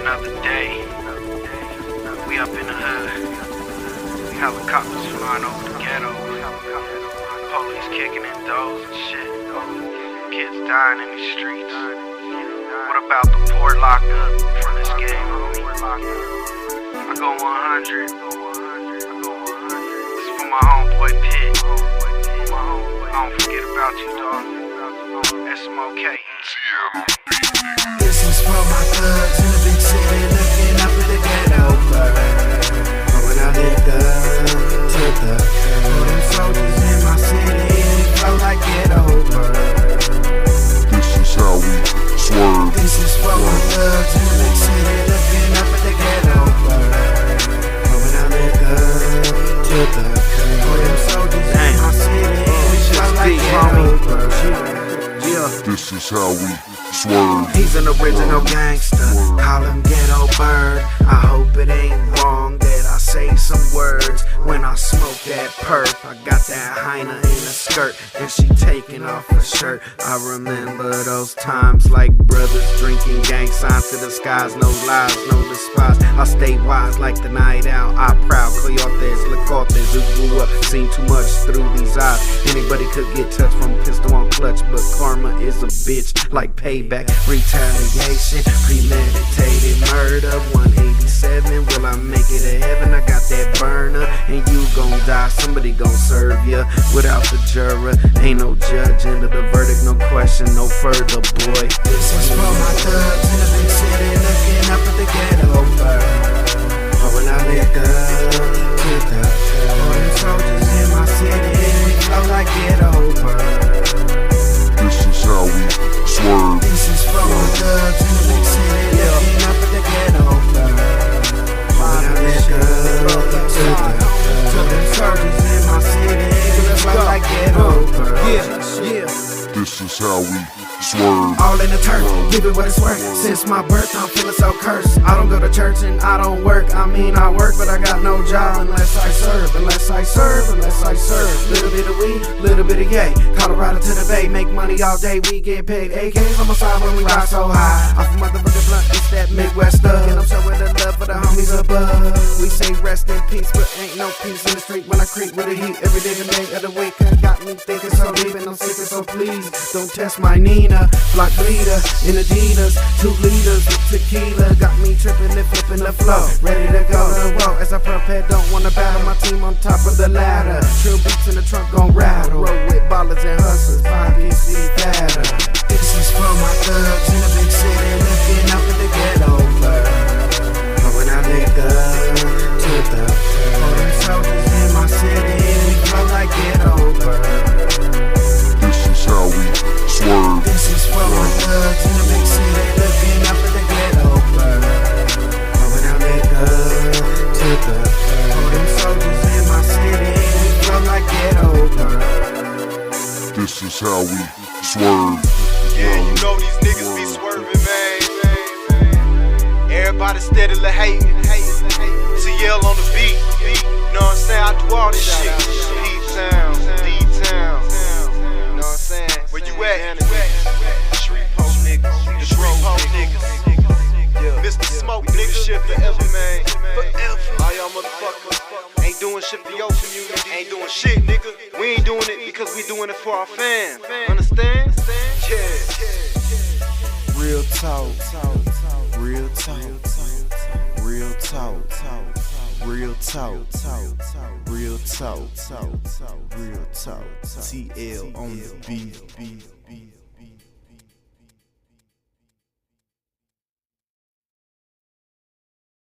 another day. We up in the hood. Helicopters flying over the ghetto. Police kicking in doors and shit. Kids dying in the streets. What about the poor locked up from this game, homie? I go 100. This is for my homeboy Pit. I don't forget about you, dog. Mr.Smoke. This is for my thugs in the big city looking up at the ghetto bird. When I lift up to the for them soldiers in my city, they flow like ghetto bird. This is how we swerve. This is for my thugs in the big city looking up at the ghetto bird. When I lift up to the for them soldiers in my city, they flow like ghetto bird. This is how we swerve. He's an original gangster, call him Ghetto Bird. I hope it ain't wrong that I say some words when I smoke that perp. I got that hyena in a skirt and she taking off her shirt. I remember those times like brothers drinking, gang signs to the skies. No lies, no despise. I stay wise like the night owl. I proud coyotes, lacotes, who grew up, seen too much through these eyes. Anybody could get touched from pistol on clutch, but karma is a bitch like payback, retaliation, premeditated murder. 187, will I make it to heaven? I got that burner, and you gon' die. Somebody gon' serve ya without the juror. Ain't no judge into the verdict, no question, no further, boy. This is for my thugs in the big city looking up at the ghetto bird. Oh, when I lift up to the for them soldiers in my city, they flow like ghetto bird. This is how we swerve. This is for my thugs in the big city looking up at the ghetto bird. When I lift up to them soldiers in my city, they flow like ghetto bird. This is how we swerve. All in the turf, give it what it's worth. Since my birth, I'm feeling so cursed. I don't go to church and I don't work. I mean, I work, but I got no job unless I serve. Unless I serve, unless I serve. Little bit of weed, little bit of yay. Colorado to the Bay, make money all day. We get paid. AKs on my side when we ride so high. I'm from motherfucking blunt, it's that Midwest stuff. And I'm showing the love for the homies above. We say rest in peace, but ain't no peace in the street when I creep with the heat. Every day the day of the week got me thinking so deep, and I'm sick, so please don't test my Nina. Block bleeder in Adidas, 2 liters with tequila. Got me tripping and flipping the flow. Ready to go to war as I prepare. Don't wanna battle my team on top of the ladder. Trill beats in the trunk gon' rattle. Roll with ballers and hustlers, pockets see fatter. This is for my thugs in the big city looking up at the ghetto bird. But when I lift up to the for them soldiers in my city, we flow like ghetto bird. This is how we swerve. This is for my thugs in the big city looking up at the ghetto bird. But when I lift up to the for them soldiers in my city, we flow like ghetto bird. This is how we swerve. Yeah, you know these niggas be swerving, man. Everybody steadily hating. TL on the beat. You know what I'm saying? I do all this shit. P-Town, D-Town. You know what I'm saying? Where you at? Street post niggas. The street post niggas. Mr.Smoke, nigga. Shit forever, man. Forever. All y'all motherfuckers ain't doing shit for your community. Ain't doing shit, nigga. We ain't doing it because we doing it for our fans. Understand? Yeah. Real talk, real talk, real talk, real talk, real talk, real talk. TL on the beat.